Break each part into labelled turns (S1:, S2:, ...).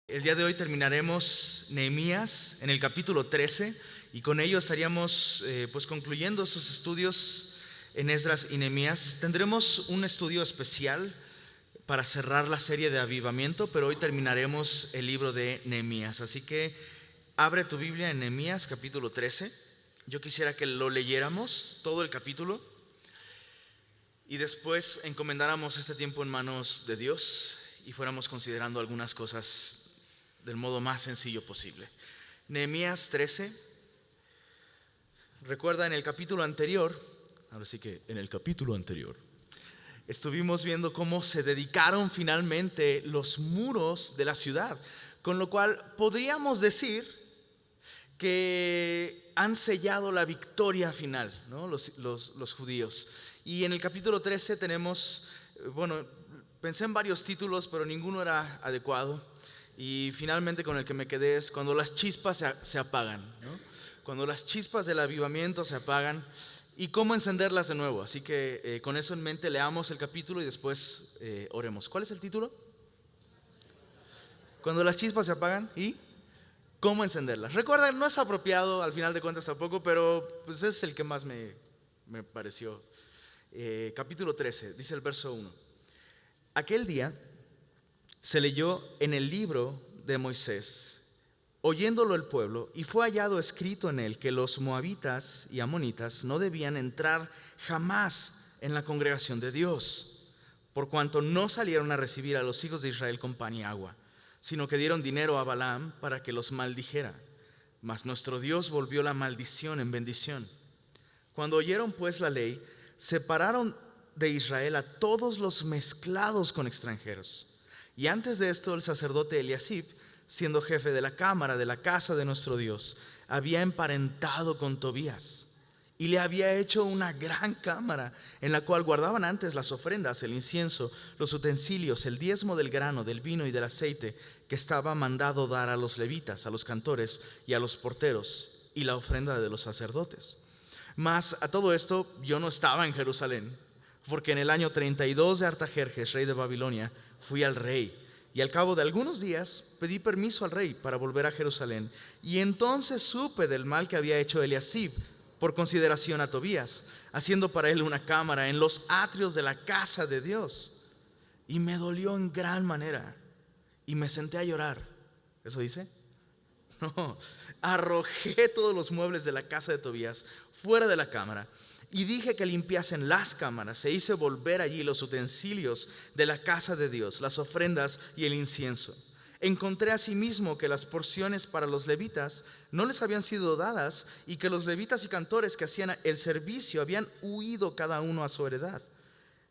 S1: El día de hoy terminaremos Nehemías en el capítulo 13 y con ello estaríamos concluyendo sus estudios en Esdras y Nehemías. Tendremos un estudio especial para cerrar la serie de avivamiento, pero hoy terminaremos el libro de Nehemías. Así que abre tu Biblia en Nehemías capítulo 13. Yo quisiera que lo leyéramos todo el capítulo y después encomendáramos este tiempo en manos de Dios y fuéramos considerando algunas cosas del modo más sencillo posible. Nehemías 13. Recuerda, en el capítulo anterior, ahora sí que en el capítulo anterior, estuvimos viendo cómo se dedicaron finalmente los muros de la ciudad, con lo cual podríamos decir que han sellado la victoria final, ¿no? Los judíos. Y en el capítulo 13 tenemos, pensé en varios títulos, pero ninguno era adecuado. Y finalmente con el que me quedé es cuando las chispas se apagan, ¿no? Cuando las chispas del avivamiento se apagan y cómo encenderlas de nuevo. Así que con eso en mente leamos el capítulo y después oremos. ¿Cuál es el título? Cuando las chispas se apagan y cómo encenderlas. Recuerda, no es apropiado al final de cuentas tampoco, pero pues es el que más me pareció. Capítulo 13, dice el verso 1. Aquel día se leyó en el libro de Moisés, oyéndolo el pueblo, y fue hallado escrito en él que los moabitas y amonitas no debían entrar jamás en la congregación de Dios, por cuanto no salieron a recibir a los hijos de Israel con pan y agua, sino que dieron dinero a Balaam para que los maldijera. Mas nuestro Dios volvió la maldición en bendición. Cuando oyeron pues la ley, separaron de Israel a todos los mezclados con extranjeros. Y antes de esto, el sacerdote Eliasib, siendo jefe de la cámara de la casa de nuestro Dios, había emparentado con Tobías y le había hecho una gran cámara en la cual guardaban antes las ofrendas, el incienso, los utensilios, el diezmo del grano, del vino y del aceite que estaba mandado dar a los levitas, a los cantores y a los porteros, y la ofrenda de los sacerdotes. Mas a todo esto yo no estaba en Jerusalén, porque en el año 32 de Artajerjes, rey de Babilonia, fui al rey, y al cabo de algunos días pedí permiso al rey para volver a Jerusalén. Y entonces supe del mal que había hecho Eliasib por consideración a Tobías, haciendo para él una cámara en los atrios de la casa de Dios. Y me dolió en gran manera, y me senté a llorar. ¿Eso dice? No, arrojé todos los muebles de la casa de Tobías fuera de la cámara, y dije que limpiasen las cámaras, e hice volver allí los utensilios de la casa de Dios, las ofrendas y el incienso. Encontré asimismo que las porciones para los levitas no les habían sido dadas, y que los levitas y cantores que hacían el servicio habían huido cada uno a su heredad.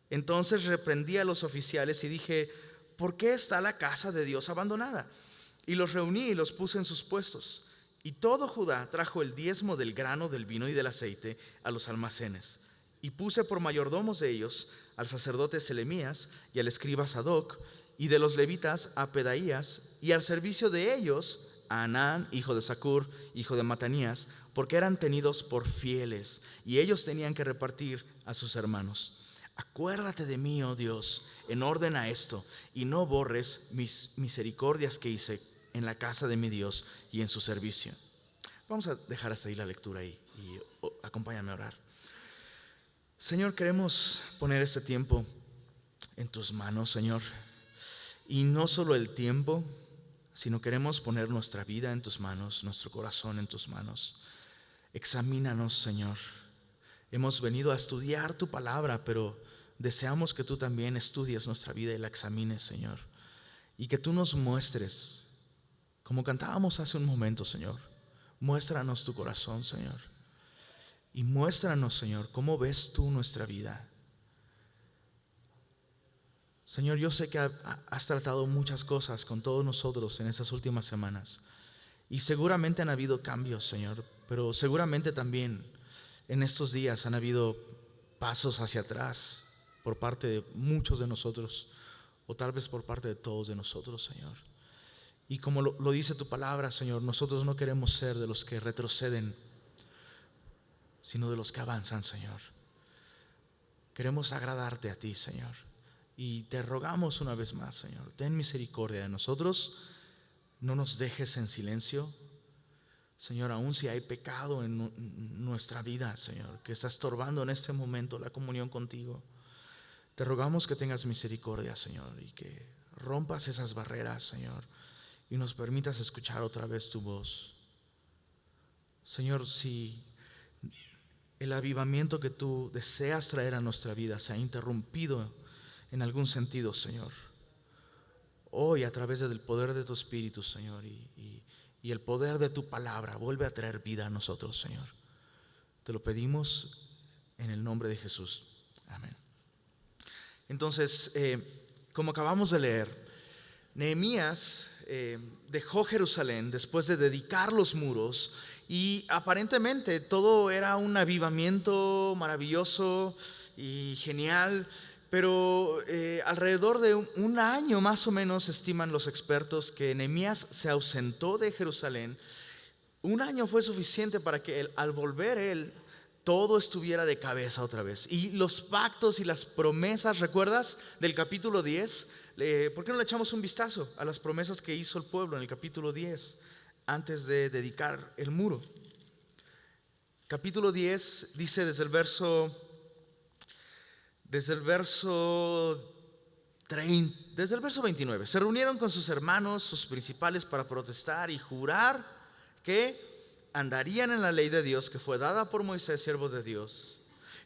S1: Entonces reprendí a los oficiales y dije: ¿por qué está la casa de Dios abandonada? Y los reuní y los puse en sus puestos. Y todo Judá trajo el diezmo del grano, del vino y del aceite a los almacenes. Y puse por mayordomos de ellos al sacerdote Selemías y al escriba Sadoc, y de los levitas a Pedaías, y al servicio de ellos a Anán, hijo de Zacur, hijo de Matanías, porque eran tenidos por fieles, y ellos tenían que repartir a sus hermanos. Acuérdate de mí, oh Dios, en orden a esto, y no borres mis misericordias que hice en la casa de mi Dios y en su servicio. Vamos a dejar hasta ahí la lectura y acompáñame a orar. Señor, queremos poner este tiempo en tus manos, Señor. Y no solo el tiempo, sino queremos poner nuestra vida en tus manos, nuestro corazón en tus manos. Examínanos, Señor. Hemos venido a estudiar tu palabra, pero deseamos que tú también estudies nuestra vida y la examines, Señor. Y que tú nos muestres, como cantábamos hace un momento, Señor. Muéstranos tu corazón, Señor. Y muéstranos, Señor, cómo ves tú nuestra vida. Señor, yo sé que has tratado muchas cosas con todos nosotros en estas últimas semanas. Y seguramente han habido cambios, Señor. Pero seguramente también en estos días han habido pasos hacia atrás por parte de muchos de nosotros, o tal vez por parte de todos de nosotros, Señor. Y como lo dice tu palabra, Señor, nosotros no queremos ser de los que retroceden, sino de los que avanzan, Señor. Queremos agradarte a ti, Señor. Y te rogamos una vez más, Señor, ten misericordia de nosotros no nos dejes en silencio. Señor, aun si hay pecado en nuestra vida, Señor, que está estorbando en este momento la comunión contigo, te rogamos que tengas misericordia, Señor, y que rompas esas barreras, Señor, y nos permitas escuchar otra vez tu voz. Señor, si el avivamiento que tú deseas traer a nuestra vida se ha interrumpido en algún sentido, Señor, hoy a través del poder de tu Espíritu, Señor, y el poder de tu palabra, vuelve a traer vida a nosotros, Señor. Te lo pedimos en el nombre de Jesús. Amén. Entonces, como acabamos de leer, Nehemías dejó Jerusalén después de dedicar los muros, y aparentemente todo era un avivamiento maravilloso y genial. Pero alrededor de un año más o menos estiman los expertos que Nehemías se ausentó de Jerusalén. Un año fue suficiente para que al volver él, todo estuviera de cabeza otra vez. Y los pactos y las promesas, ¿recuerdas del capítulo 10? ¿Por qué no le echamos un vistazo a las promesas que hizo el pueblo en el capítulo 10 antes de dedicar el muro? Capítulo 10 dice desde el verso 29: se reunieron con sus hermanos, sus principales, para protestar y jurar que andarían en la ley de Dios que fue dada por Moisés, siervo de Dios,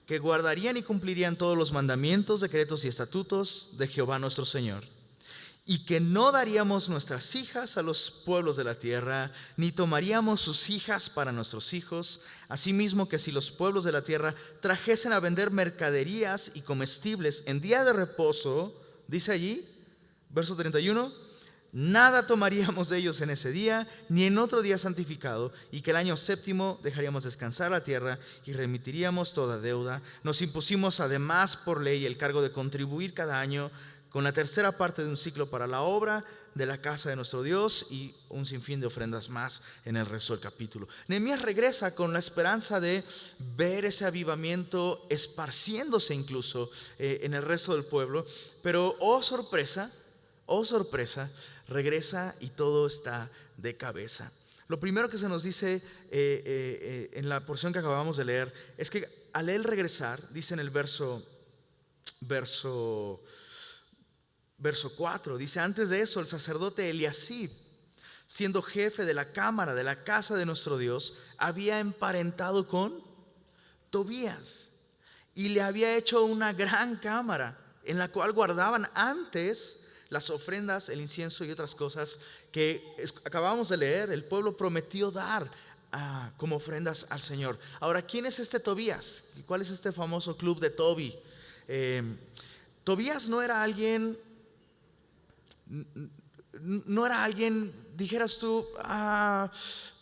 S1: que guardarían y cumplirían todos los mandamientos, decretos y estatutos de Jehová nuestro Señor, y que no daríamos nuestras hijas a los pueblos de la tierra, ni tomaríamos sus hijas para nuestros hijos. Asimismo, que si los pueblos de la tierra trajesen a vender mercaderías y comestibles en día de reposo, dice allí, verso 31, nada tomaríamos de ellos en ese día, ni en otro día santificado, y que el año séptimo dejaríamos descansar la tierra y remitiríamos toda deuda. Nos impusimos además por ley el cargo de contribuir cada año con la tercera parte de un ciclo para la obra de la casa de nuestro Dios, y un sinfín de ofrendas más en el resto del capítulo. Nehemías regresa con la esperanza de ver ese avivamiento esparciéndose incluso en el resto del pueblo, pero oh sorpresa, regresa y todo está de cabeza. Lo primero que se nos dice en la porción que acabamos de leer es que al él regresar, dice en el verso 4, dice: antes de eso el sacerdote Eliasib, siendo jefe de la cámara de la casa de nuestro Dios, había emparentado con Tobías y le había hecho una gran cámara en la cual guardaban antes las ofrendas, el incienso y otras cosas que acabamos de leer. El pueblo prometió dar como ofrendas al Señor. Ahora, ¿quién es este Tobías? ¿Cuál es este famoso club de Toby? Tobías no era alguien, dijeras tú,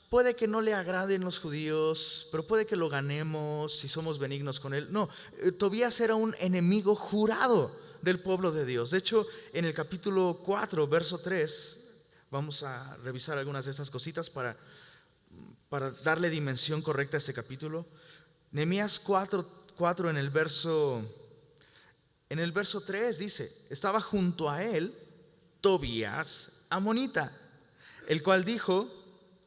S1: puede que no le agraden los judíos, pero puede que lo ganemos si somos benignos con él. No, Tobías era un enemigo jurado del pueblo de Dios. De hecho, en el capítulo 4, verso 3, vamos a revisar algunas de estas cositas para darle dimensión correcta a este capítulo. Nehemías 4 en el verso 3 dice: estaba junto a él Tobías amonita, el cual dijo,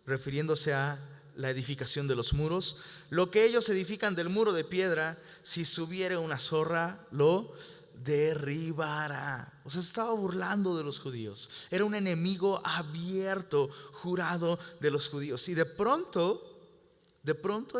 S1: refiriéndose a la edificación de los muros: lo que ellos edifican del muro de piedra, si subiere una zorra, lo derribará. O sea, se estaba burlando de los judíos. Era un enemigo abierto, jurado de los judíos. Y de pronto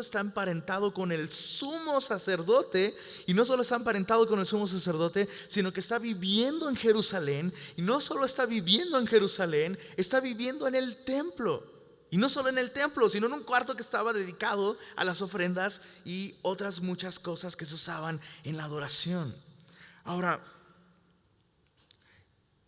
S1: está emparentado con el sumo sacerdote. Y no solo está emparentado con el sumo sacerdote, sino que está viviendo en Jerusalén. Y no solo está viviendo en Jerusalén, está viviendo en el templo. Y no solo en el templo, sino en un cuarto que estaba dedicado a las ofrendas y otras muchas cosas que se usaban en la adoración. Ahora,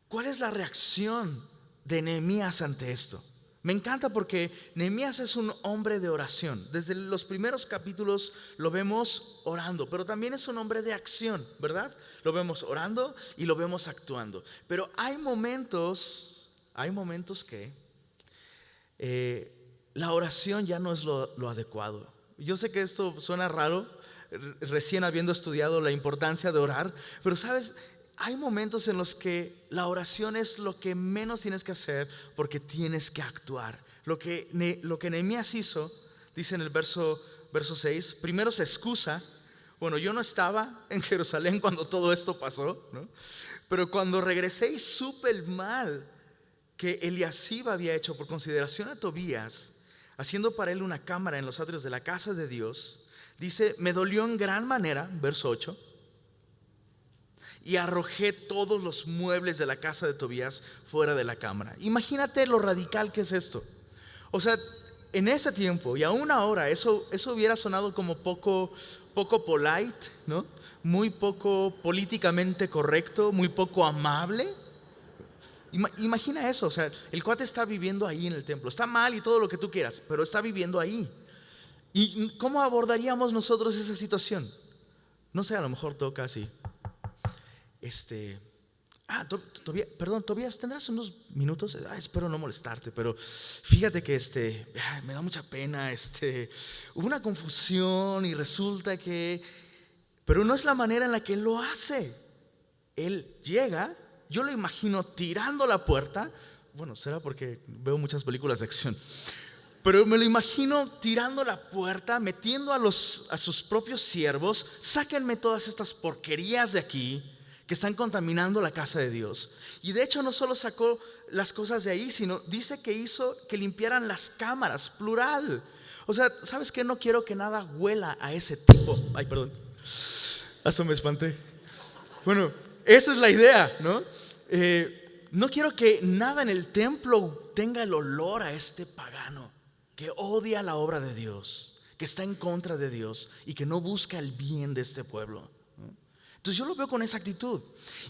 S1: ¿cuál es la reacción de Nehemías ante esto? Me encanta porque Nehemías es un hombre de oración. Desde los primeros capítulos lo vemos orando, pero también es un hombre de acción, ¿verdad? Lo vemos orando y lo vemos actuando. Pero hay momentos que la oración ya no es lo adecuado. Yo sé que esto suena raro, recién habiendo estudiado la importancia de orar, pero sabes, hay momentos en los que la oración es lo que menos tienes que hacer porque tienes que actuar. Lo que Nehemías hizo, dice en el verso 6, primero se excusa. Bueno, yo no estaba en Jerusalén cuando todo esto pasó, ¿no? Pero cuando regresé y supe el mal que Eliasiba había hecho por consideración a Tobías, haciendo para él una cámara en los atrios de la casa de Dios, dice, me dolió en gran manera, verso 8, y arrojé todos los muebles de la casa de Tobías fuera de la cámara. Imagínate lo radical que es esto. O sea, en ese tiempo y aún ahora eso hubiera sonado como poco polite, ¿no? Muy poco políticamente correcto, muy poco amable. Imagina eso, o sea, el cuate está viviendo ahí en el templo. Está mal y todo lo que tú quieras, pero está viviendo ahí. ¿Y cómo abordaríamos nosotros esa situación? No sé, a lo mejor toca así. Tobías, ¿tendrás unos minutos? Espero no molestarte, pero fíjate que me da mucha pena. Hubo una confusión y resulta que, pero no es la manera en la que él lo hace. Él llega, yo lo imagino tirando la puerta. Bueno, será porque veo muchas películas de acción, pero me lo imagino tirando la puerta, metiendo a sus propios siervos. Sáquenme todas estas porquerías de aquí que están contaminando la casa de Dios. Y de hecho no solo sacó las cosas de ahí, sino dice que hizo que limpiaran las cámaras, plural. O sea, ¿sabes qué? No quiero que nada huela a ese tipo. Ay, perdón, hasta me espanté. Bueno, esa es la idea, ¿no? No quiero que nada en el templo tenga el olor a este pagano que odia la obra de Dios, que está en contra de Dios y que no busca el bien de este pueblo. Entonces yo lo veo con esa actitud.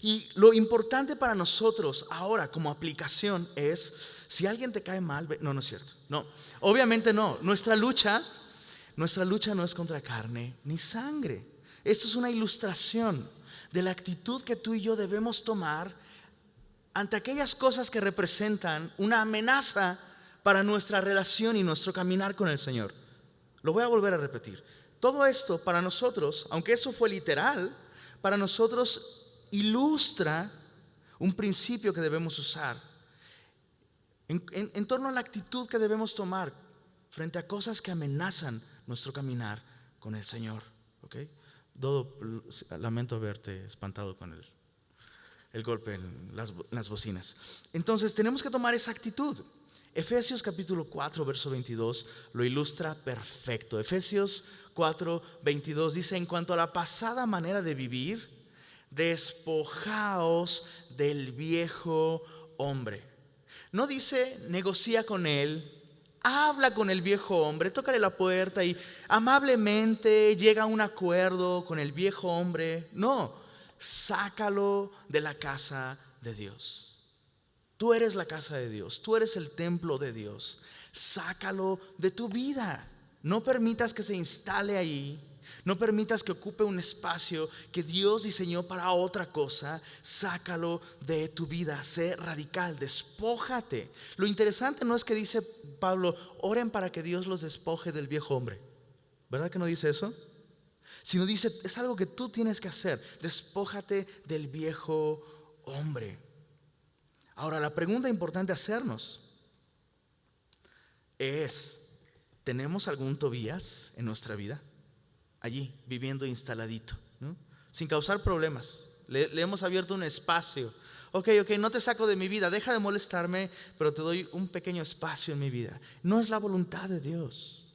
S1: Y lo importante para nosotros ahora como aplicación es, si alguien te cae mal, no es cierto. No, obviamente no. Nuestra lucha no es contra carne ni sangre. Esto es una ilustración de la actitud que tú y yo debemos tomar ante aquellas cosas que representan una amenaza para nuestra relación y nuestro caminar con el Señor. Lo voy a volver a repetir. Todo esto para nosotros, aunque eso fue literal, para nosotros ilustra un principio que debemos usar en torno a la actitud que debemos tomar frente a cosas que amenazan nuestro caminar con el Señor. ¿Okay? Dodo, lamento haberte espantado con el golpe en las bocinas. Entonces tenemos que tomar esa actitud. Efesios capítulo 4 verso 22 lo ilustra perfecto. Efesios 4, 22 dice, en cuanto a la pasada manera de vivir, despojaos del viejo hombre. No dice negocia con él, habla con el viejo hombre, tócale la puerta y amablemente llega a un acuerdo con el viejo hombre. No, sácalo de la casa de Dios. Tú eres la casa de Dios, tú eres el templo de Dios. Sácalo de tu vida. No permitas que se instale ahí. No permitas que ocupe un espacio que Dios diseñó para otra cosa. Sácalo de tu vida. Sé radical, despójate. Lo interesante no es que dice Pablo, oren para que Dios los despoje del viejo hombre. ¿Verdad que no dice eso? Sino dice, es algo que tú tienes que hacer. Despójate del viejo hombre. Ahora, la pregunta importante a hacernos es, ¿tenemos algún Tobías en nuestra vida? Allí, viviendo instaladito, ¿no? Sin causar problemas. Le hemos abierto un espacio. Ok, no te saco de mi vida, deja de molestarme, pero te doy un pequeño espacio en mi vida. No es la voluntad de Dios.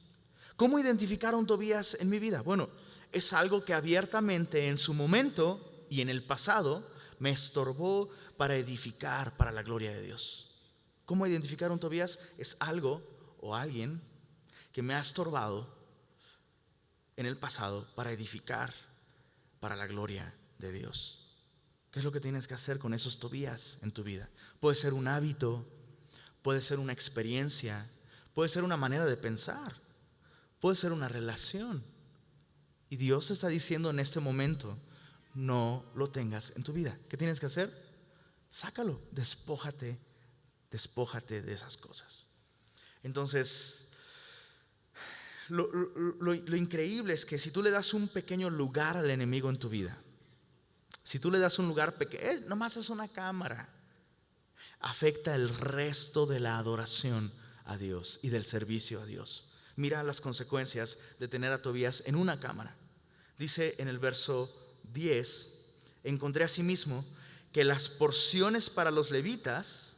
S1: ¿Cómo identificar a un Tobías en mi vida? Bueno, es algo que abiertamente en su momento y en el pasado me estorbó para edificar para la gloria de Dios. ¿Cómo identificar a un Tobías? Es algo o alguien que me ha estorbado en el pasado para edificar para la gloria de Dios. ¿Qué es lo que tienes que hacer con esos Tobías en tu vida? Puede ser un hábito, puede ser una experiencia, puede ser una manera de pensar, puede ser una relación. Y Dios te está diciendo en este momento, no lo tengas en tu vida. ¿Qué tienes que hacer? Sácalo, despójate de esas cosas. Entonces, lo increíble es que si tú le das un pequeño lugar al enemigo en tu vida, Si tú le das un lugar pequeño, nomás es una cámara, afecta el resto de la adoración a Dios y del servicio a Dios. Mira las consecuencias de tener a Tobías en una cámara. Dice en el verso 10: encontré asimismo que las porciones para los levitas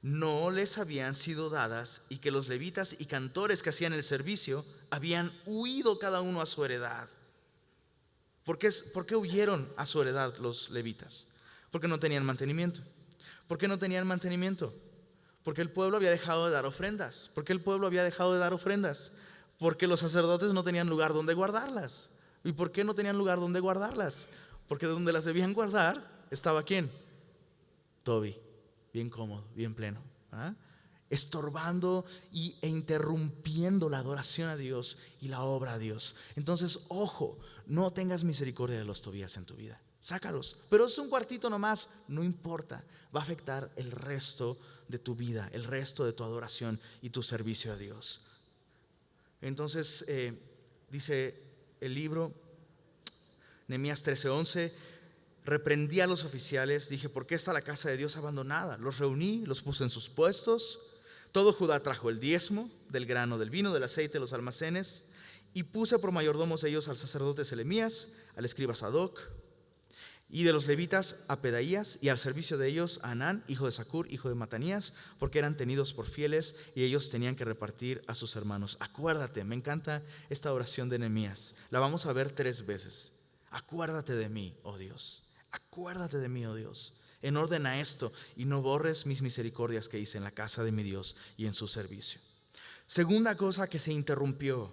S1: no les habían sido dadas, y que los levitas y cantores que hacían el servicio habían huido cada uno a su heredad. ¿Por qué huyeron a su heredad los levitas? Porque no tenían mantenimiento. ¿Por qué no tenían mantenimiento? Porque el pueblo había dejado de dar ofrendas. ¿Por qué el pueblo había dejado de dar ofrendas? Porque los sacerdotes no tenían lugar donde guardarlas. ¿Y por qué no tenían lugar donde guardarlas? Porque donde las debían guardar estaba ¿quién? Tobi, bien cómodo, bien pleno, ¿ah? Estorbando e interrumpiendo la adoración a Dios y la obra a Dios. Entonces, ojo, no tengas misericordia de los Tobías en tu vida. Sácalos, pero es un cuartito nomás, no importa, va a afectar el resto de tu vida, el resto de tu adoración y tu servicio a Dios. Entonces, dice el libro, Nehemías 13:11, reprendí a los oficiales, dije: ¿por qué está la casa de Dios abandonada? Los reuní, los puse en sus puestos. Todo Judá trajo el diezmo del grano, del vino, del aceite, los almacenes, y puse por mayordomos de ellos al sacerdote Selemías, al escriba Sadoc, y de los levitas a Pedaías, y al servicio de ellos a Anán, hijo de Zacur, hijo de Matanías, porque eran tenidos por fieles y ellos tenían que repartir a sus hermanos. Acuérdate, me encanta esta oración de Nehemías, la vamos a ver 3 veces. Acuérdate de mí, oh Dios, acuérdate de mí, oh Dios, en orden a esto, y no borres mis misericordias que hice en la casa de mi Dios y en su servicio. Segunda cosa que se interrumpió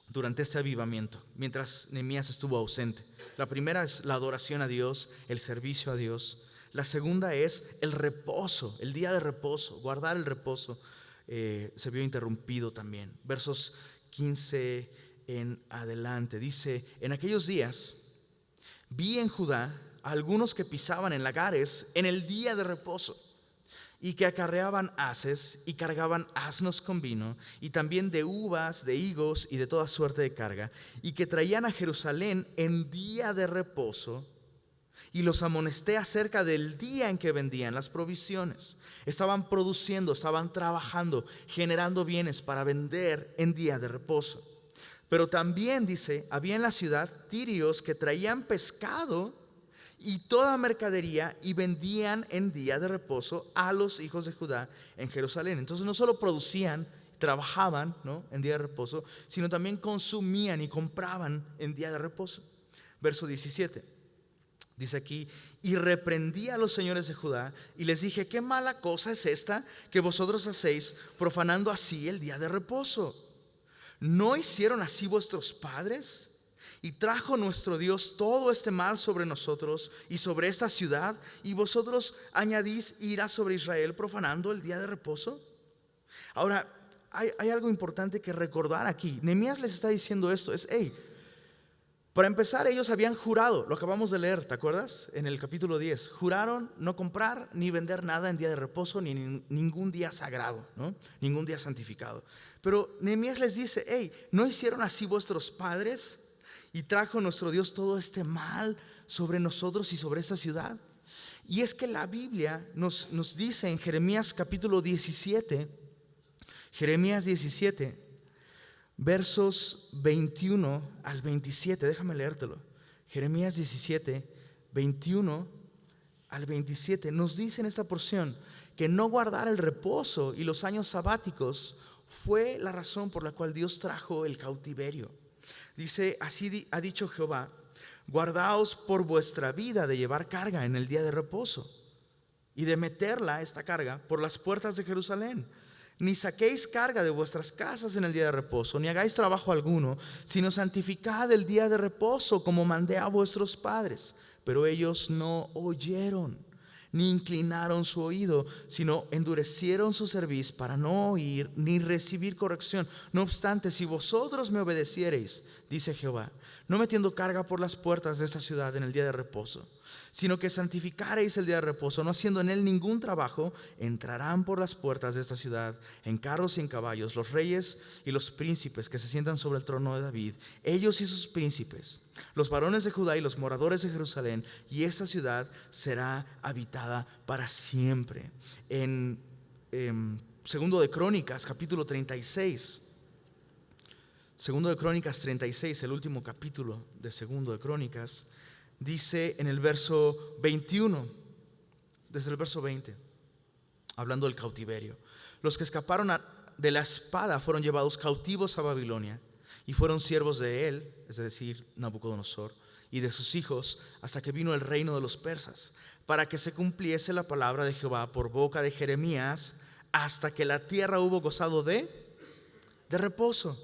S1: durante este avivamiento, mientras Nehemías estuvo ausente. La primera es la adoración a Dios, el servicio a Dios. La segunda es el reposo, el día de reposo, guardar el reposo. Se vio interrumpido también. Versos 15 en adelante dice: en aquellos días vi en Judá a algunos que pisaban en lagares en el día de reposo, y que acarreaban haces y cargaban asnos con vino, y también de uvas, de higos y de toda suerte de carga, y que traían a Jerusalén en día de reposo, y los amonesté acerca del día en que vendían las provisiones. Estaban produciendo, estaban trabajando, generando bienes para vender en día de reposo. Pero también, dice, había en la ciudad tirios que traían pescado y toda mercadería y vendían en día de reposo a los hijos de Judá en Jerusalén. Entonces no solo producían, trabajaban, ¿no?, en día de reposo, sino también consumían y compraban en día de reposo. Verso 17, dice aquí: y reprendí a los señores de Judá y les dije: ¿qué mala cosa es esta que vosotros hacéis, profanando así el día de reposo? ¿No hicieron así vuestros padres? Y trajo nuestro Dios todo este mal sobre nosotros y sobre esta ciudad, y vosotros añadís ira sobre Israel, profanando el día de reposo. Ahora, hay algo importante que recordar aquí. Nehemías les está diciendo esto: para empezar, ellos habían jurado, lo acabamos de leer, ¿te acuerdas? En el capítulo 10, juraron no comprar ni vender nada en día de reposo, ni ningún día sagrado, ¿no?, ningún día santificado. Pero Nehemías les dice: ¿no hicieron así vuestros padres? Y trajo nuestro Dios todo este mal sobre nosotros y sobre esta ciudad. Y es que la Biblia nos dice en Jeremías capítulo 17, Jeremías 17, versos 21 al 27, déjame leértelo. Jeremías 17, 21 al 27, nos dice en esta porción que no guardar el reposo y los años sabáticos fue la razón por la cual Dios trajo el cautiverio. Dice: así ha dicho Jehová: guardaos por vuestra vida de llevar carga en el día de reposo y de meterla, esta carga, por las puertas de Jerusalén. Ni saquéis carga de vuestras casas en el día de reposo, ni hagáis trabajo alguno, sino santificad el día de reposo, como mandé a vuestros padres. Pero ellos no oyeron, ni inclinaron su oído, sino endurecieron su cerviz para no oír ni recibir corrección. No obstante, si vosotros me obedeciereis, dice Jehová, no metiendo carga por las puertas de esta ciudad en el día de reposo, sino que santificareis el día de reposo, no haciendo en él ningún trabajo, entrarán por las puertas de esta ciudad en carros y en caballos los reyes y los príncipes que se sientan sobre el trono de David, ellos y sus príncipes, los varones de Judá y los moradores de Jerusalén, y esta ciudad será habitada para siempre. En Segundo de Crónicas, capítulo 36. Segundo de Crónicas 36, el último capítulo de Segundo de Crónicas, dice en el verso 21, desde el verso 20, hablando del cautiverio: los que escaparon de la espada fueron llevados cautivos a Babilonia y fueron siervos de él, es decir, Nabucodonosor, y de sus hijos, hasta que vino el reino de los persas, para que se cumpliese la palabra de Jehová por boca de Jeremías, hasta que la tierra hubo gozado de reposo,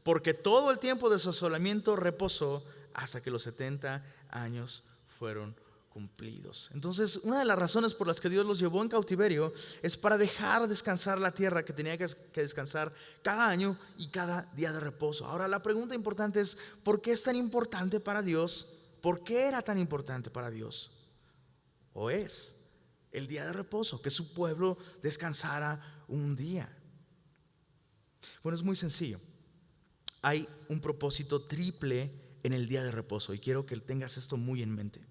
S1: porque todo el tiempo de su asolamiento reposó hasta que los 70 años fueron cumplidos. Entonces, una de las razones por las que Dios los llevó en cautiverio es para dejar descansar la tierra, que tenía que descansar cada año y cada día de reposo. Ahora, la pregunta importante es: ¿por qué es tan importante para Dios? ¿Por qué era tan importante para Dios? ¿O es el día de reposo, que su pueblo descansara un día? Bueno, es muy sencillo. Hay un propósito triple en el día de reposo, y quiero que tengas esto muy en mente.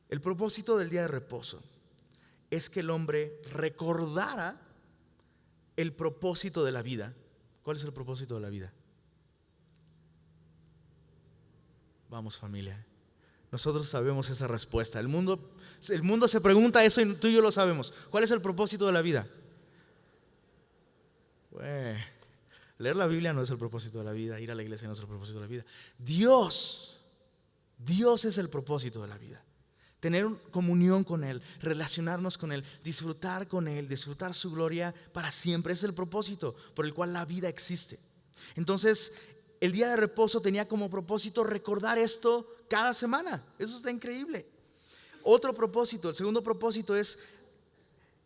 S1: El propósito del día de reposo es que el hombre recordara el propósito de la vida. ¿Cuál es el propósito de la vida? Vamos, familia, nosotros sabemos esa respuesta. El mundo se pregunta eso y tú y yo lo sabemos. ¿Cuál es el propósito de la vida? Leer la Biblia no es el propósito de la vida. Ir a la iglesia no es el propósito de la vida. Dios es el propósito de la vida. Tener comunión con Él, relacionarnos con Él, disfrutar con Él, disfrutar su gloria para siempre. Ese es el propósito por el cual la vida existe. Entonces, el día de reposo tenía como propósito recordar esto cada semana. Eso está increíble. Otro propósito, el segundo propósito, es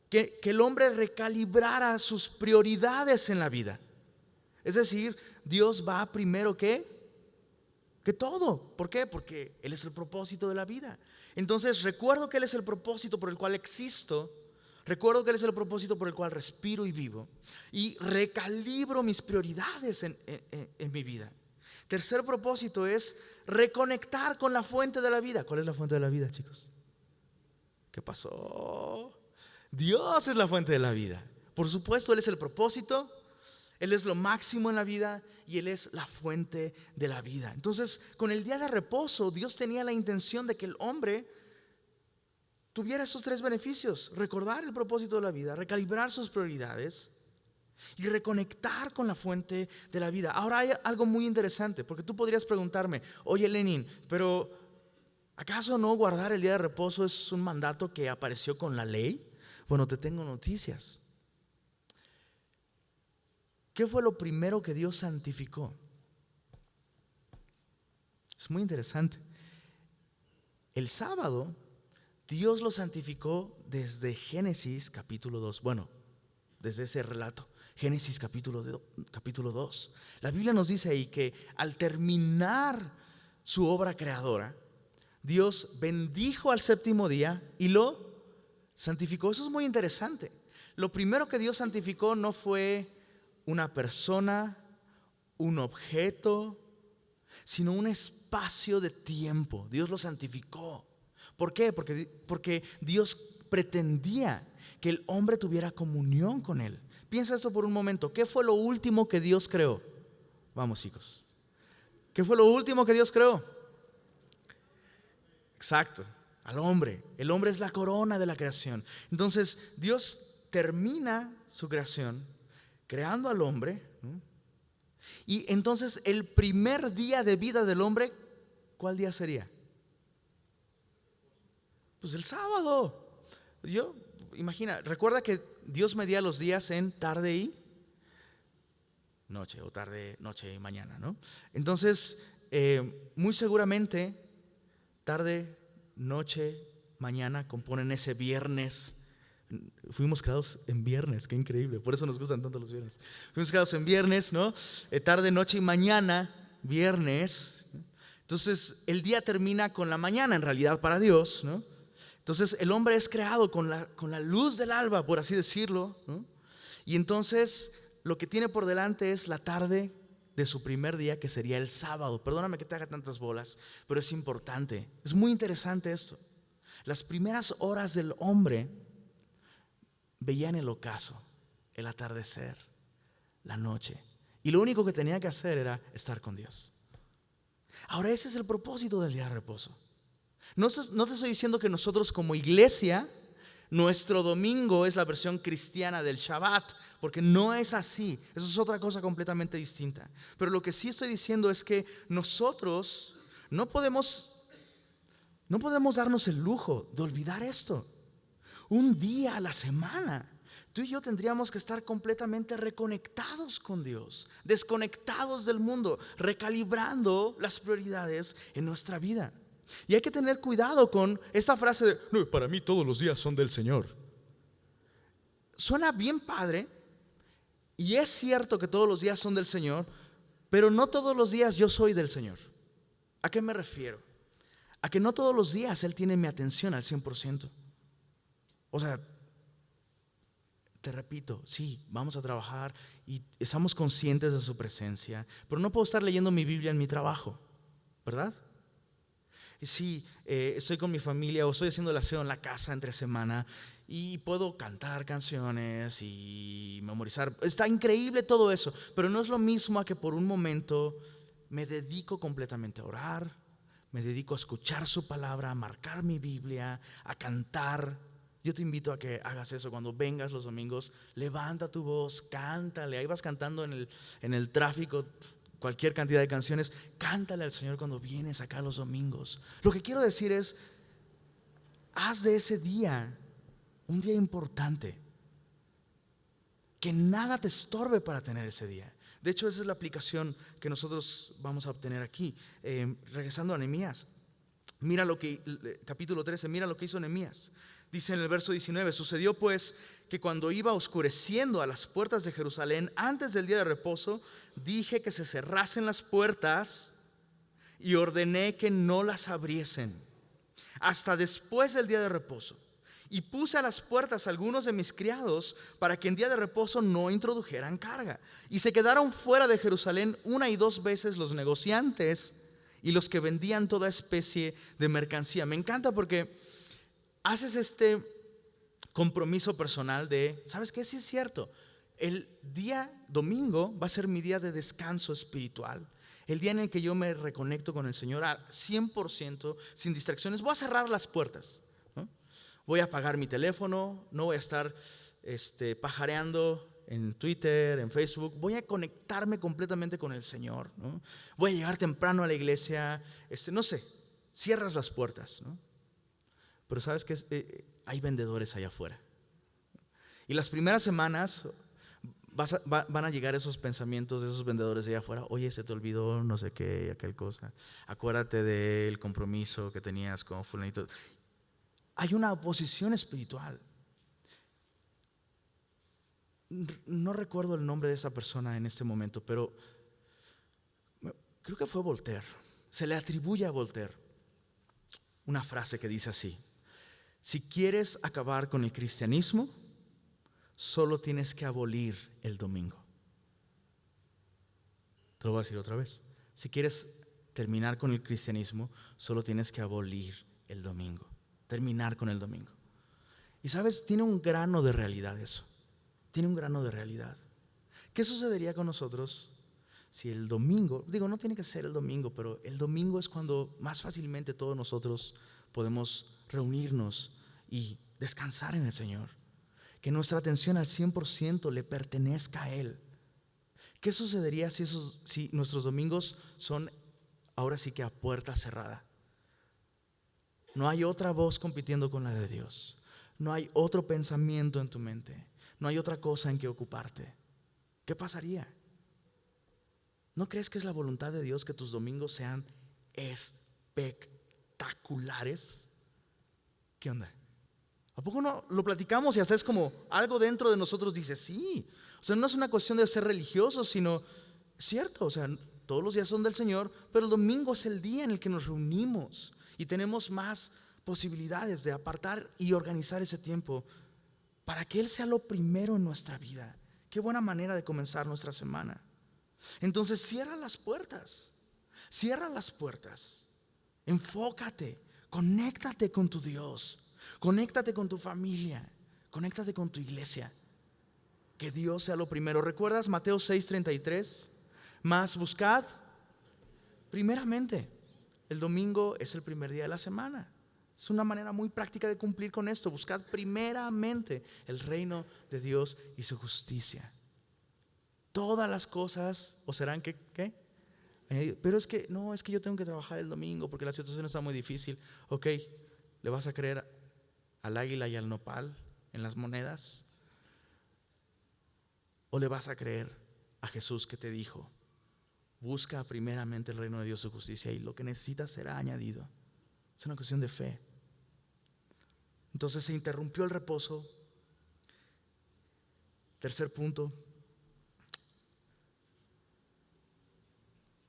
S1: que el hombre recalibrara sus prioridades en la vida. Es decir, Dios va primero que todo. ¿Por qué? Porque Él es el propósito de la vida. Entonces, recuerdo que Él es el propósito por el cual existo. Recuerdo que Él es el propósito por el cual respiro y vivo. Y recalibro mis prioridades en mi vida. Tercer propósito es reconectar con la fuente de la vida. ¿Cuál es la fuente de la vida, chicos? ¿Qué pasó? Dios es la fuente de la vida. Por supuesto, Él es el propósito. Él es lo máximo en la vida y Él es la fuente de la vida. Entonces, con el día de reposo, Dios tenía la intención de que el hombre tuviera esos tres beneficios: recordar el propósito de la vida, recalibrar sus prioridades y reconectar con la fuente de la vida. Ahora hay algo muy interesante, porque tú podrías preguntarme: oye, Lenin, pero ¿acaso no guardar el día de reposo es un mandato que apareció con la ley? Bueno, te tengo noticias. ¿Qué fue lo primero que Dios santificó? Es muy interesante. El sábado Dios lo santificó desde Génesis capítulo 2. Bueno, desde ese relato, Génesis capítulo 2. La Biblia nos dice ahí que al terminar su obra creadora, Dios bendijo al séptimo día y lo santificó. Eso es muy interesante. Lo primero que Dios santificó no fue una persona, un objeto, sino un espacio de tiempo. Dios lo santificó. ¿Por qué? Porque Dios pretendía que el hombre tuviera comunión con Él. Piensa esto por un momento. ¿Qué fue lo último que Dios creó? Vamos, chicos. ¿Qué fue lo último que Dios creó? Exacto, al hombre. El hombre es la corona de la creación. Entonces, Dios termina su creación creando al hombre, ¿no? Y entonces el primer día de vida del hombre, ¿cuál día sería? Pues el sábado. Imagina, recuerda que Dios medía los días en tarde y noche, o tarde, noche y mañana, ¿no? Entonces, muy seguramente tarde, noche, mañana componen ese viernes. Fuimos creados en viernes, qué increíble, por eso nos gustan tanto los viernes. Fuimos creados en viernes, ¿no? Tarde, noche y mañana, viernes. Entonces el día termina con la mañana en realidad para Dios, ¿no? Entonces el hombre es creado con la luz del alba, por así decirlo, ¿no? Y entonces lo que tiene por delante es la tarde de su primer día, que sería el sábado. Perdóname que te haga tantas bolas, pero es importante. Es muy interesante esto. Las primeras horas del hombre veían el ocaso, el atardecer, la noche. Y lo único que tenía que hacer era estar con Dios. Ahora, ese es el propósito del día de reposo. No te estoy diciendo que nosotros como iglesia, nuestro domingo es la versión cristiana del Shabbat, porque no es así. Eso es otra cosa completamente distinta. Pero lo que sí estoy diciendo es que nosotros no podemos darnos el lujo de olvidar esto. Un día a la semana, tú y yo tendríamos que estar completamente reconectados con Dios, desconectados del mundo, recalibrando las prioridades en nuestra vida. Y hay que tener cuidado con esta frase de: no, para mí todos los días son del Señor. Suena bien padre, y es cierto que todos los días son del Señor, pero no todos los días yo soy del Señor. ¿A qué me refiero? A que no todos los días Él tiene mi atención al 100%. O sea, te repito, sí, vamos a trabajar y estamos conscientes de su presencia, pero no puedo estar leyendo mi Biblia en mi trabajo, ¿verdad? Sí, estoy con mi familia o estoy haciendo el aseo en la casa entre semana y puedo cantar canciones y memorizar. Está increíble todo eso, pero no es lo mismo a que por un momento me dedico completamente a orar, me dedico a escuchar su palabra, a marcar mi Biblia, a cantar. Yo te invito a que hagas eso cuando vengas los domingos. Levanta tu voz, cántale. Ahí vas cantando en el tráfico cualquier cantidad de canciones. Cántale al Señor cuando vienes acá los domingos. Lo que quiero decir es: haz de ese día un día importante, que nada te estorbe para tener ese día. De hecho, esa es la aplicación que nosotros vamos a obtener aquí. Regresando a Nehemías, mira lo que, capítulo 13, mira lo que hizo Nehemías. Dice en el verso 19: sucedió pues que cuando iba oscureciendo a las puertas de Jerusalén antes del día de reposo, dije que se cerrasen las puertas y ordené que no las abriesen hasta después del día de reposo. Y puse a las puertas a algunos de mis criados para que en día de reposo no introdujeran carga. Y se quedaron fuera de Jerusalén 1 y 2 veces los negociantes y los que vendían toda especie de mercancía. Me encanta porque haces este compromiso personal de: ¿sabes qué? Sí es cierto, el día domingo va a ser mi día de descanso espiritual, el día en el que yo me reconecto con el Señor al 100%, sin distracciones. Voy a cerrar las puertas, ¿no? Voy a apagar mi teléfono, no voy a estar pajareando en Twitter, en Facebook. Voy a conectarme completamente con el Señor, ¿no? Voy a llegar temprano a la iglesia, no sé, cierras las puertas, ¿no? Pero sabes que hay vendedores allá afuera. Y las primeras semanas van a llegar esos pensamientos de esos vendedores allá afuera: oye, se te olvidó no sé qué, aquel cosa. Acuérdate del compromiso que tenías con fulanito. Hay una oposición espiritual. No recuerdo el nombre de esa persona en este momento, pero creo que fue Voltaire. Se le atribuye a Voltaire una frase que dice así: si quieres acabar con el cristianismo, solo tienes que abolir el domingo. Te lo voy a decir otra vez: si quieres terminar con el cristianismo, solo tienes que abolir el domingo. Terminar con el domingo. Y sabes, tiene un grano de realidad eso. Tiene un grano de realidad. ¿Qué sucedería con nosotros si el domingo, no tiene que ser el domingo, pero el domingo es cuando más fácilmente todos nosotros podemos reunirnos y descansar en el Señor? Que nuestra atención al 100% le pertenezca a Él. ¿Qué sucedería si nuestros domingos son ahora sí que a puerta cerrada? No hay otra voz compitiendo con la de Dios. No hay otro pensamiento en tu mente. No hay otra cosa en que ocuparte. ¿Qué pasaría? ¿No crees que es la voluntad de Dios que tus domingos sean espectaculares? ¿Qué onda? ¿A poco no lo platicamos y hasta es como algo dentro de nosotros dice sí? O sea, no es una cuestión de ser religiosos, sino es cierto, o sea, todos los días son del Señor, pero el domingo es el día en el que nos reunimos y tenemos más posibilidades de apartar y organizar ese tiempo para que Él sea lo primero en nuestra vida. Qué buena manera de comenzar nuestra semana. Entonces cierra las puertas. Enfócate, conéctate con tu Dios, conéctate con tu familia, conéctate con tu iglesia. Que Dios sea lo primero. ¿Recuerdas Mateo 6:33? Más buscad primeramente. El domingo es el primer día de la semana. Es una manera muy práctica de cumplir con esto. Buscad primeramente el reino de Dios y su justicia. Todas las cosas os serán ¿qué? Pero es que yo tengo que trabajar el domingo porque la situación está muy difícil. Ok, ¿le vas a creer al águila y al nopal en las monedas? ¿O le vas a creer a Jesús que te dijo: busca primeramente el reino de Dios y su justicia, y lo que necesitas será añadido? Es una cuestión de fe. Entonces se interrumpió el reposo. Tercer punto: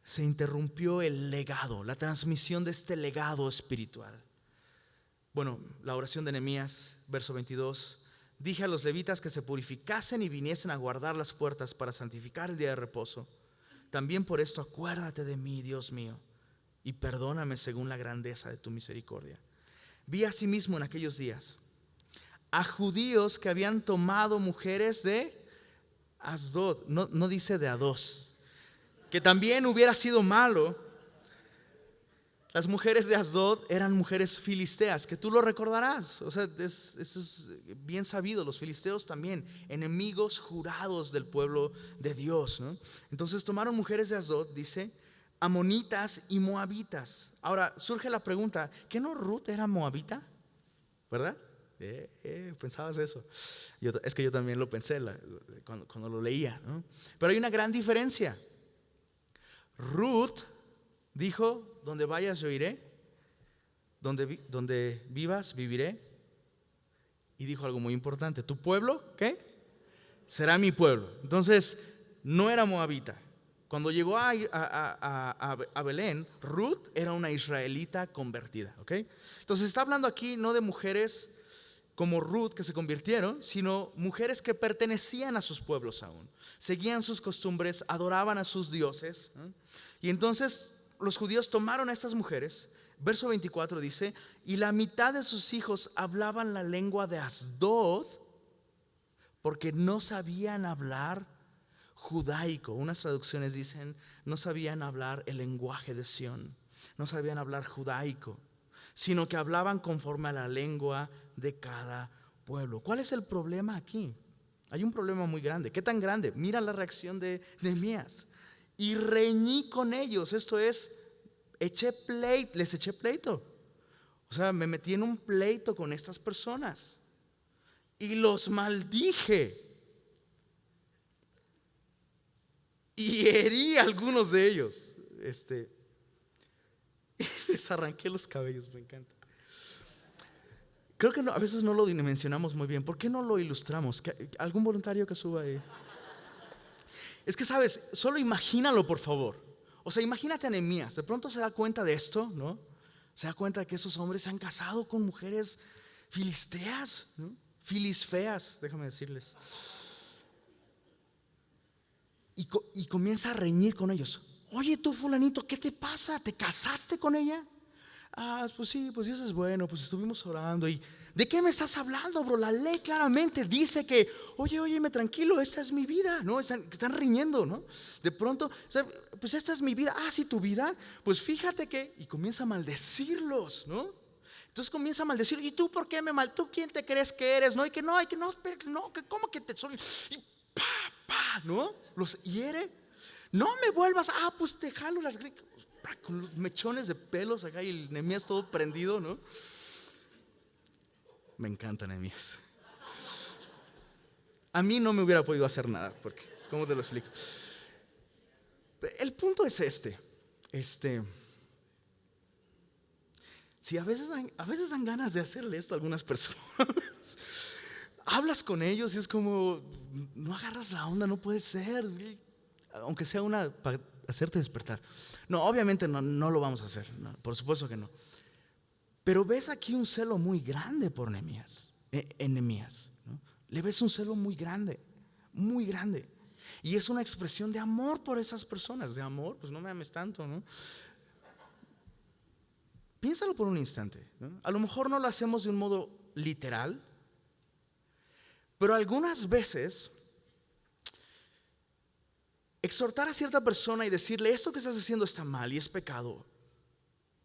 S1: se interrumpió el legado, la transmisión de este legado espiritual. Bueno, la oración de Nehemías, verso 22. Dije a los levitas que se purificasen y viniesen a guardar las puertas para santificar el día de reposo. También por esto acuérdate de mí, Dios mío, y perdóname según la grandeza de tu misericordia. Vi asimismo en aquellos días a judíos que habían tomado mujeres de Asdod, no dice de Ados, que también hubiera sido malo. Las mujeres de Asdod eran mujeres filisteas, que tú lo recordarás. O sea, eso es bien sabido. Los filisteos también, enemigos jurados del pueblo de Dios, ¿no? Entonces tomaron mujeres de Asdod, dice, amonitas y moabitas. Ahora surge la pregunta: ¿qué no Ruth era moabita? ¿Verdad? Pensabas eso. Es que yo también lo pensé cuando lo leía, ¿no? Pero hay una gran diferencia. Ruth dijo: donde vayas yo iré, donde vivas viviré. Y dijo algo muy importante: tu pueblo, ¿qué? Será mi pueblo. Entonces no era moabita. Cuando llegó a Belén, Ruth era una israelita convertida, ¿ok? Entonces está hablando aquí no de mujeres como Ruth que se convirtieron, sino mujeres que pertenecían a sus pueblos aún, seguían sus costumbres, adoraban a sus dioses, ¿no? Y entonces los judíos tomaron a estas mujeres. Verso 24 dice: y la mitad de sus hijos hablaban la lengua de Asdod, porque no sabían hablar judaico. Unas traducciones dicen: no sabían hablar el lenguaje de Sión, no sabían hablar judaico, sino que hablaban conforme a la lengua de cada pueblo. ¿Cuál es el problema aquí? Hay un problema muy grande. ¿Qué tan grande? Mira la reacción de Nehemías. Y reñí con ellos, esto es, les eché pleito. O sea, me metí en un pleito con estas personas y los maldije y herí a algunos de ellos. Les arranqué los cabellos, me encanta. Creo que a veces no lo dimensionamos muy bien. ¿Por qué no lo ilustramos? ¿Algún voluntario que suba ahí? Es que, ¿sabes? Solo imagínalo, por favor. O sea, imagínate a Nehemías. De pronto se da cuenta de esto, ¿no? Se da cuenta de que esos hombres se han casado con mujeres filisteas, ¿no? Filisfeas, déjame decirles. Y comienza a reñir con ellos. Oye, tú fulanito, ¿qué te pasa? ¿Te casaste con ella? Pues sí, pues Dios es bueno, pues estuvimos orando. ¿Y de qué me estás hablando, bro? La ley claramente dice que, oye, tranquilo, esta es mi vida, ¿no? Están riñendo, ¿no? De pronto, pues esta es mi vida. Sí, tu vida, pues fíjate que, y comienza a maldecirlos, ¿no? Entonces comienza a maldecir. ¿Y tú por qué tú quién te crees que eres? ¿No? Y que no, que ¿cómo que te soy? Y ¿no? Los hiere. No me vuelvas, pues te jalo las con los mechones de pelos acá y el Nehemías todo prendido, ¿no? Me encanta Nehemías. A mí no me hubiera podido hacer nada, porque, ¿cómo te lo explico? El punto es si a veces dan ganas de hacerle esto a algunas personas. Hablas con ellos y es como, no agarras la onda, no puede ser, aunque sea una para hacerte despertar. No, obviamente no lo vamos a hacer, no, por supuesto que no. Pero ves aquí un celo muy grande por Nehemías, en Nehemías, ¿no? Le ves un celo muy grande, muy grande. Y es una expresión de amor por esas personas. De amor, pues no me ames tanto, ¿no? Piénsalo por un instante, ¿no? A lo mejor no lo hacemos de un modo literal, pero algunas veces exhortar a cierta persona y decirle: esto que estás haciendo está mal y es pecado,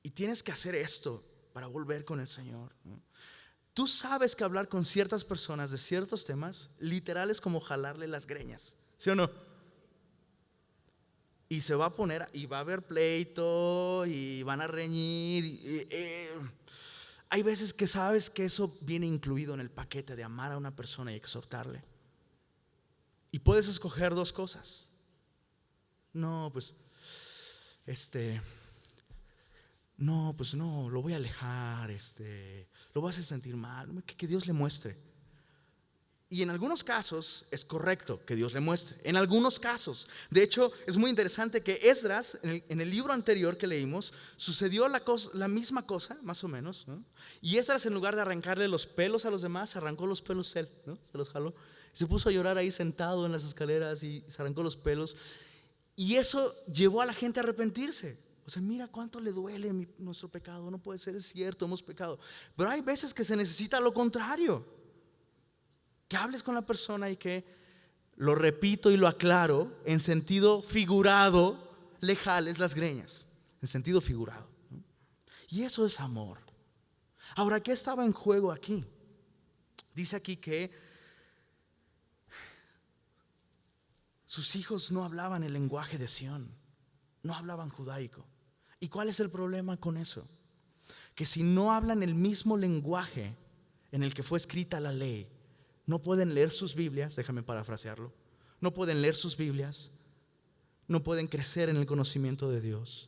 S1: y tienes que hacer esto para volver con el Señor, ¿no? Tú sabes que hablar con ciertas personas de ciertos temas literal es como jalarle las greñas, ¿sí o no? Y se va a poner, y va a haber pleito, y van a reñir. Hay veces que sabes que eso viene incluido en el paquete de amar a una persona y exhortarle. Y puedes escoger dos cosas. No, pues, no, lo voy a alejar, lo voy a hacer sentir mal, que Dios le muestre. Y en algunos casos es correcto que Dios le muestre, en algunos casos. De hecho, es muy interesante que Esdras, en el libro anterior que leímos, sucedió la misma cosa, más o menos, ¿no? Y Esdras, en lugar de arrancarle los pelos a los demás, arrancó los pelos él, ¿no? Se los jaló. Se puso a llorar ahí sentado en las escaleras y se arrancó los pelos. Y eso llevó a la gente a arrepentirse. O sea, mira cuánto le duele nuestro pecado. No puede ser, es cierto, hemos pecado. Pero hay veces que se necesita lo contrario. Que hables con la persona y que, lo repito y lo aclaro, en sentido figurado, le jales las greñas. En sentido figurado, ¿no? Y eso es amor. Ahora, ¿qué estaba en juego aquí? Dice aquí que sus hijos no hablaban el lenguaje de Sión, no hablaban judaico. ¿Y cuál es el problema con eso? Que si no hablan el mismo lenguaje en el que fue escrita la ley, no pueden leer sus Biblias, déjame parafrasearlo, no pueden leer sus Biblias, no pueden crecer en el conocimiento de Dios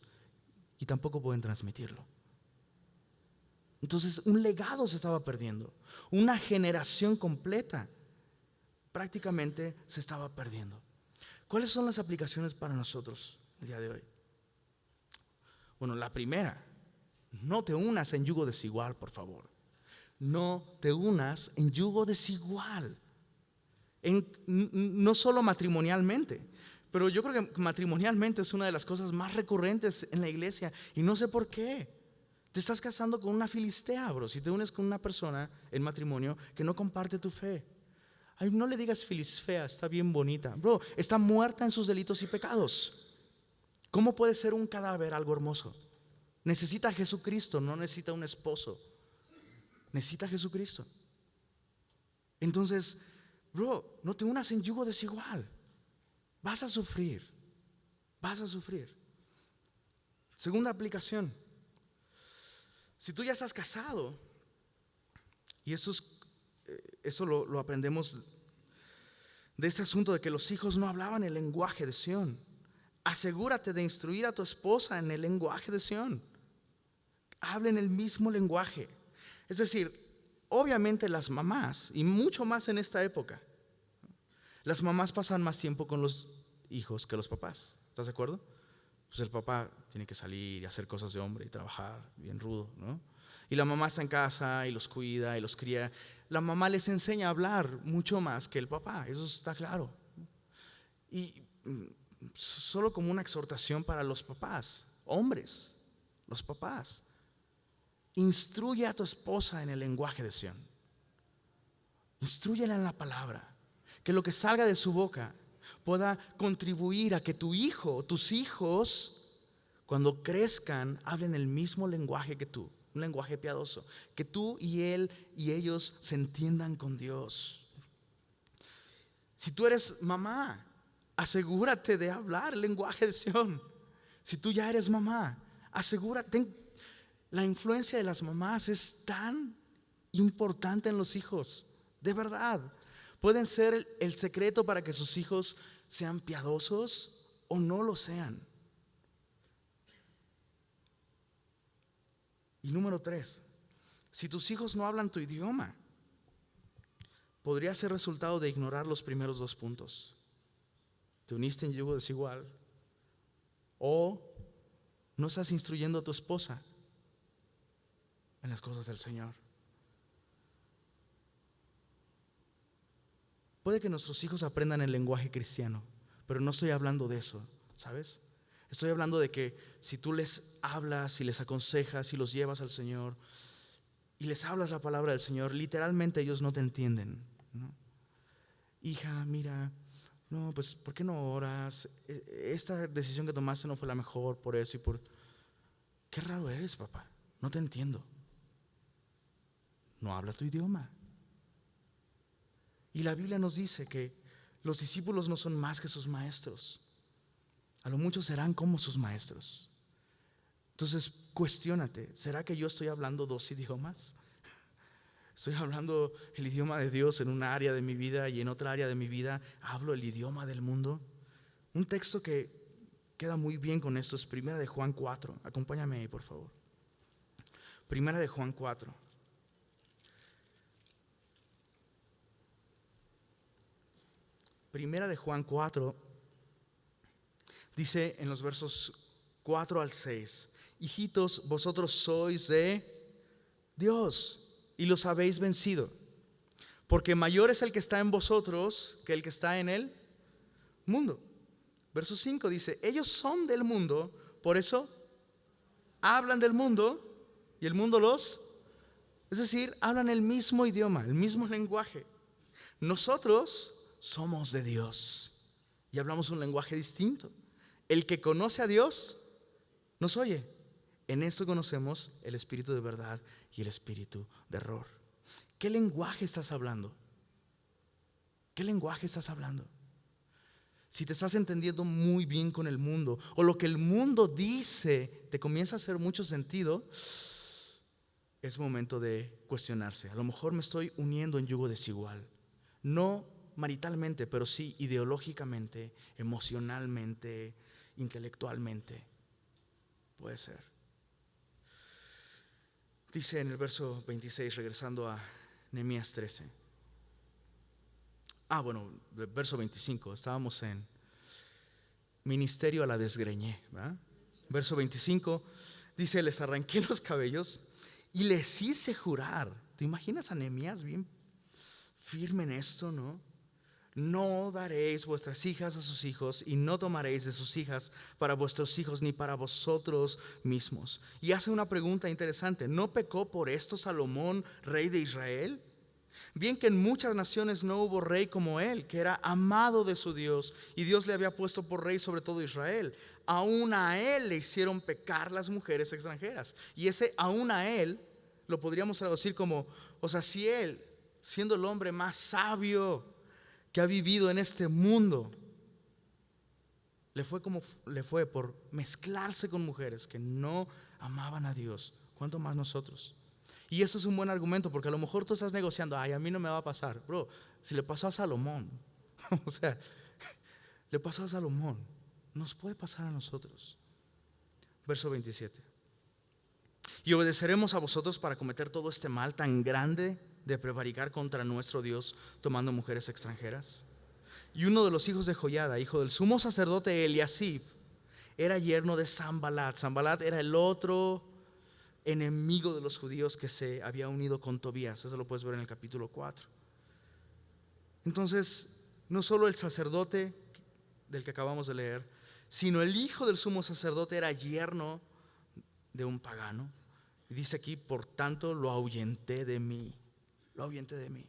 S1: y tampoco pueden transmitirlo. Entonces un legado se estaba perdiendo, una generación completa prácticamente se estaba perdiendo. ¿Cuáles son las aplicaciones para nosotros el día de hoy? Bueno, la primera, no te unas en yugo desigual, por favor. No te unas en yugo desigual, no solo matrimonialmente, pero yo creo que matrimonialmente es una de las cosas más recurrentes en la iglesia y no sé por qué. Te estás casando con una filistea, bro, si te unes con una persona en matrimonio que no comparte tu fe. Ay, no le digas filisfea, está bien bonita, bro, está muerta en sus delitos y pecados. ¿Cómo puede ser un cadáver algo hermoso? Necesita a Jesucristo, no necesita un esposo. Necesita a Jesucristo. Entonces, bro, no te unas en yugo desigual. Vas a sufrir. Vas a sufrir. Segunda aplicación. Si tú ya estás casado, y eso lo aprendemos de este asunto de que los hijos no hablaban el lenguaje de Sión, asegúrate de instruir a tu esposa en el lenguaje de Sión. Hablen el mismo lenguaje. Es decir, obviamente las mamás, y mucho más en esta época, las mamás pasan más tiempo con los hijos que los papás. ¿Estás de acuerdo? Pues el papá tiene que salir y hacer cosas de hombre y trabajar bien rudo, ¿no? Y la mamá está en casa y los cuida y los cría. La mamá les enseña a hablar mucho más que el papá, eso está claro. Y solo como una exhortación para los papás, hombres, los papás. Instruye a tu esposa en el lenguaje de Sión. Instrúyela en la palabra. Que lo que salga de su boca pueda contribuir a que tu hijo o tus hijos, cuando crezcan, hablen el mismo lenguaje que tú. Un lenguaje piadoso. Que tú y él y ellos se entiendan con Dios. Si tú eres mamá, asegúrate de hablar el lenguaje de Sión. Si tú ya eres mamá, asegúrate. La influencia de las mamás es tan importante en los hijos, de verdad. Pueden ser el secreto para que sus hijos sean piadosos o no lo sean. Y número 3, si tus hijos no hablan tu idioma, podría ser resultado de ignorar los primeros 2 puntos. Te uniste en yugo desigual o no estás instruyendo a tu esposa en las cosas del Señor. Puede que nuestros hijos aprendan el lenguaje cristiano, Pero no estoy hablando de eso, ¿sabes? Estoy hablando de que si tú les hablas y les aconsejas y los llevas al Señor y les hablas la palabra del Señor, literalmente ellos no te entienden, ¿no? Hija, mira, no, pues ¿por qué no oras? Esta decisión que tomaste no fue la mejor por eso y por... Qué raro eres, papá, no te entiendo. No habla tu idioma. Y la Biblia nos dice que los discípulos no son más que sus maestros. A lo mucho serán como sus maestros. Entonces, cuestiónate, ¿será que yo estoy hablando dos idiomas? ¿Estoy hablando el idioma de Dios en una área de mi vida y en otra área de mi vida hablo el idioma del mundo? Un texto que queda muy bien con esto es 1 de Juan 4. Acompáñame ahí, por favor. 1 de Juan 4. Primera de Juan 4 dice en los versos 4 al 6: hijitos, vosotros sois de Dios y los habéis vencido, porque mayor es el que está en vosotros que el que está en el mundo. Verso 5 dice: ellos son del mundo, por eso hablan del mundo y el mundo los... Es decir, hablan el mismo idioma, el mismo lenguaje. Nosotros somos de Dios y hablamos un lenguaje distinto. El que conoce a Dios nos oye. En esto conocemos el espíritu de verdad y el espíritu de error. ¿Qué lenguaje estás hablando? ¿Qué lenguaje estás hablando? Si te estás entendiendo muy bien con el mundo, o lo que el mundo dice te comienza a hacer mucho sentido, es momento de cuestionarse. A lo mejor me estoy uniendo en yugo desigual. No maritalmente, pero sí ideológicamente, emocionalmente, intelectualmente. Puede ser. Dice en el verso 26, regresando a Nehemías 13. Verso 25, estábamos en ministerio a la desgreñé, ¿verdad? Verso 25 dice: les arranqué los cabellos y les hice jurar. ¿Te imaginas a Nehemías bien firme en esto, no? No daréis vuestras hijas a sus hijos y no tomaréis de sus hijas para vuestros hijos ni para vosotros mismos. Y hace una pregunta interesante: ¿no pecó por esto Salomón, rey de Israel? Bien que en muchas naciones no hubo rey como él, que era amado de su Dios, y Dios le había puesto por rey sobre todo Israel. Aún a él le hicieron pecar las mujeres extranjeras. Y ese aún a él lo podríamos traducir como, o sea, si él, siendo el hombre más sabio que ha vivido en este mundo, le fue como le fue por mezclarse con mujeres que no amaban a Dios, ¿cuánto más nosotros? Y eso es un buen argumento, porque a lo mejor tú estás negociando: ay, a mí no me va a pasar. Bro, si le pasó a Salomón, o sea, le pasó a Salomón, nos puede pasar a nosotros. Verso 27. Y obedeceremos a vosotros para cometer todo este mal tan grande de prevaricar contra nuestro Dios tomando mujeres extranjeras. Y uno de los hijos de Joiada, hijo del sumo sacerdote Eliasib, era yerno de Sanbalat. Sanbalat era el otro enemigo de los judíos que se había unido con Tobías. Eso lo puedes ver en el capítulo 4. Entonces, no solo el sacerdote del que acabamos de leer, sino el hijo del sumo sacerdote era yerno de un pagano. Y dice aquí: por tanto lo ahuyenté de mí. Lo ahuyenté de mí.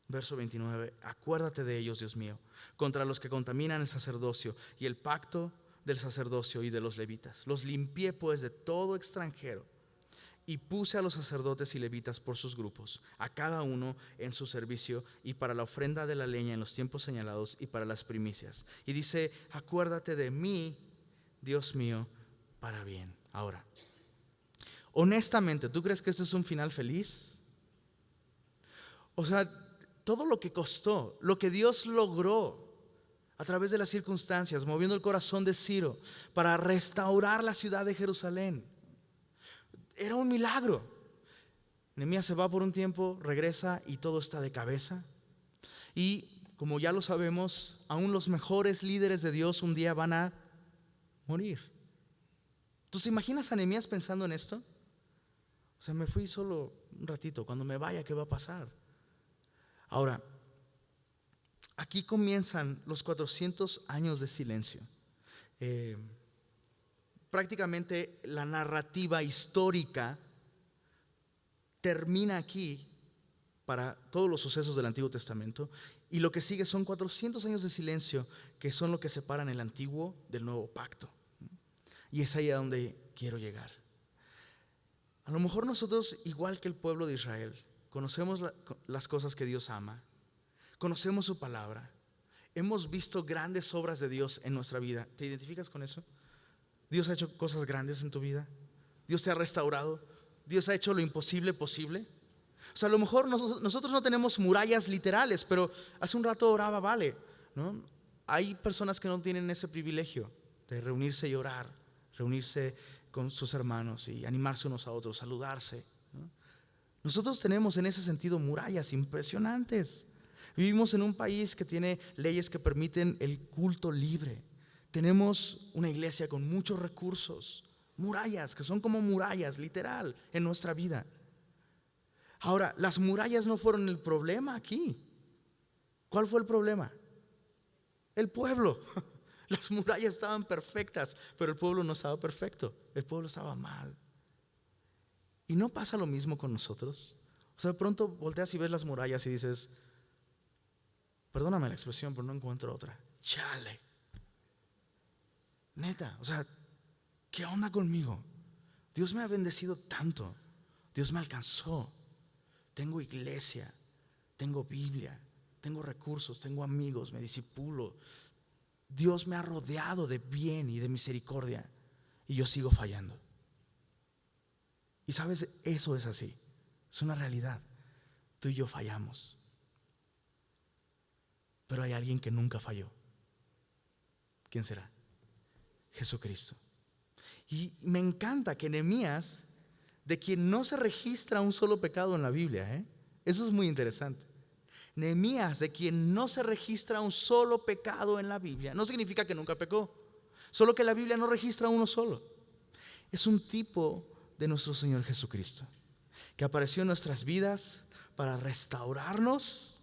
S1: Verso 29. Acuérdate de ellos, Dios mío, contra los que contaminan el sacerdocio y el pacto del sacerdocio y de los levitas. Los limpié pues de todo extranjero y puse a los sacerdotes y levitas por sus grupos, a cada uno en su servicio, y para la ofrenda de la leña en los tiempos señalados y para las primicias. Y dice: acuérdate de mí, Dios mío, para bien. Ahora, honestamente, ¿tú crees que este es un final feliz? O sea, todo lo que costó, lo que Dios logró a través de las circunstancias, moviendo el corazón de Ciro para restaurar la ciudad de Jerusalén, era un milagro. Nehemías se va por un tiempo, regresa y todo está de cabeza. Y como ya lo sabemos, aún los mejores líderes de Dios un día van a morir. ¿Tú te imaginas a Nehemías pensando en esto? O sea, me fui solo un ratito, cuando me vaya, ¿qué va a pasar? Ahora, aquí comienzan los 400 años de silencio. Prácticamente la narrativa histórica termina aquí para todos los sucesos del Antiguo Testamento, y lo que sigue son 400 años de silencio, que son lo que separan el Antiguo del Nuevo Pacto. Y es ahí a donde quiero llegar. A lo mejor nosotros, igual que el pueblo de Israel, conocemos las cosas que Dios ama, conocemos su palabra, hemos visto grandes obras de Dios en nuestra vida. ¿Te identificas con eso? Dios ha hecho cosas grandes en tu vida. Dios te ha restaurado. Dios ha hecho lo imposible posible. O sea, a lo mejor nosotros no tenemos murallas literales, pero hace un rato oraba Vale, ¿no? Hay personas que no tienen ese privilegio de reunirse y orar, reunirse con sus hermanos y animarse unos a otros, saludarse, ¿no? Nosotros tenemos en ese sentido murallas impresionantes. Vivimos en un país que tiene leyes que permiten el culto libre. Tenemos una iglesia con muchos recursos, murallas que son como murallas literal en nuestra vida. Ahora, las murallas no fueron el problema aquí. ¿Cuál fue el problema? El pueblo. Las murallas estaban perfectas, pero el pueblo no estaba perfecto. El pueblo estaba mal. ¿Y no pasa lo mismo con nosotros? O sea, de pronto volteas y ves las murallas y dices, perdóname la expresión, pero no encuentro otra. Chale. Neta, o sea, ¿qué onda conmigo? Dios me ha bendecido tanto. Dios me alcanzó. Tengo iglesia, tengo Biblia, tengo recursos, tengo amigos, me discipulo. Dios me ha rodeado de bien y de misericordia, y yo sigo fallando. Y sabes, eso es así, es una realidad. Tú y yo fallamos, pero hay alguien que nunca falló. ¿Quién será? Jesucristo. Y me encanta que Nehemías, de quien no se registra un solo pecado en la Biblia, eso es muy interesante. Nehemías, de quien no se registra un solo pecado en la Biblia, no significa que nunca pecó, solo que la Biblia no registra uno solo. Es un tipo de nuestro Señor Jesucristo, que apareció en nuestras vidas para restaurarnos,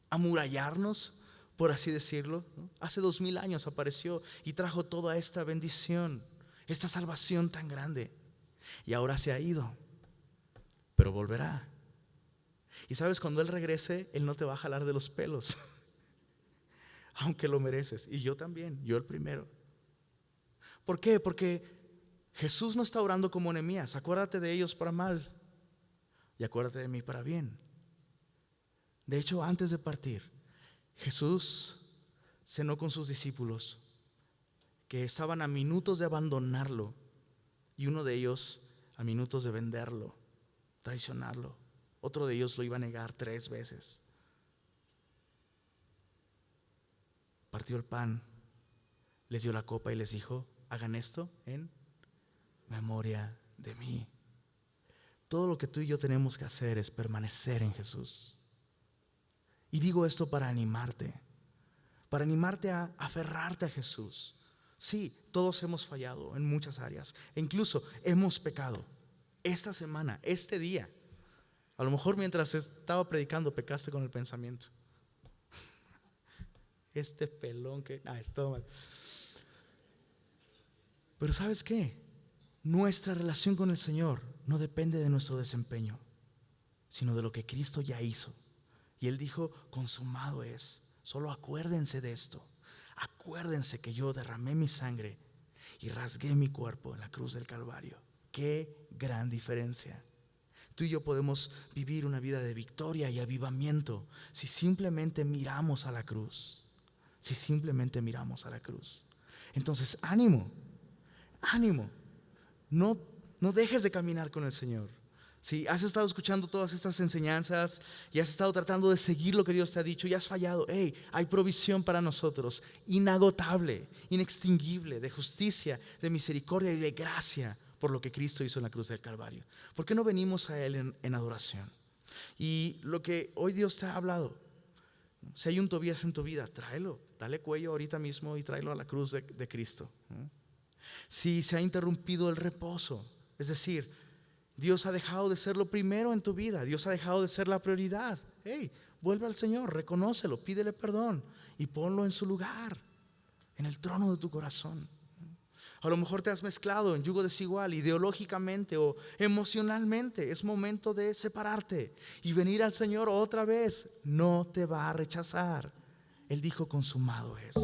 S1: amurallarnos, por así decirlo, ¿no? Hace 2000 años apareció y trajo toda esta bendición, esta salvación tan grande. Y ahora se ha ido, pero volverá. Y sabes, cuando Él regrese, Él no te va a jalar de los pelos, aunque lo mereces. Y yo también, yo el primero. ¿Por qué? Porque Jesús no está orando como Nehemías. Acuérdate de ellos para mal y acuérdate de mí para bien. De hecho, antes de partir, Jesús cenó con sus discípulos que estaban a minutos de abandonarlo, y uno de ellos a minutos de venderlo, traicionarlo. Otro de ellos lo iba a negar 3 veces. Partió el pan, les dio la copa y les dijo: hagan esto en memoria de mí. Todo lo que tú y yo tenemos que hacer es permanecer en Jesús. Y digo esto para animarte a aferrarte a Jesús. Sí, todos hemos fallado en muchas áreas, e incluso hemos pecado. Esta semana, este día, a lo mejor mientras estaba predicando pecaste con el pensamiento. Este pelón que... estuvo mal. Pero ¿sabes qué? Nuestra relación con el Señor no depende de nuestro desempeño, sino de lo que Cristo ya hizo. Y Él dijo: consumado es. Solo acuérdense de esto. Acuérdense que yo derramé mi sangre y rasgué mi cuerpo en la cruz del Calvario. Qué gran diferencia. Tú y yo podemos vivir una vida de victoria y avivamiento si simplemente miramos a la cruz. Si simplemente miramos a la cruz. Entonces, ánimo. No dejes de caminar con el Señor. Si has estado escuchando todas estas enseñanzas y has estado tratando de seguir lo que Dios te ha dicho y has fallado, hay provisión para nosotros, inagotable, inextinguible, de justicia, de misericordia y de gracia, por lo que Cristo hizo en la cruz del Calvario. ¿Por qué no venimos a Él en adoración? Y lo que hoy Dios te ha hablado, si hay un Tobías en tu vida, tráelo, dale cuello ahorita mismo y tráelo a la cruz de Cristo. Si se ha interrumpido el reposo, es decir, Dios ha dejado de ser lo primero en tu vida, Dios ha dejado de ser la prioridad, Vuelve al Señor, reconócelo, pídele perdón y ponlo en su lugar, en el trono de tu corazón. A lo mejor te has mezclado en yugo desigual, ideológicamente o emocionalmente. Es momento de separarte y venir al Señor otra vez. No te va a rechazar. Él dijo: consumado es.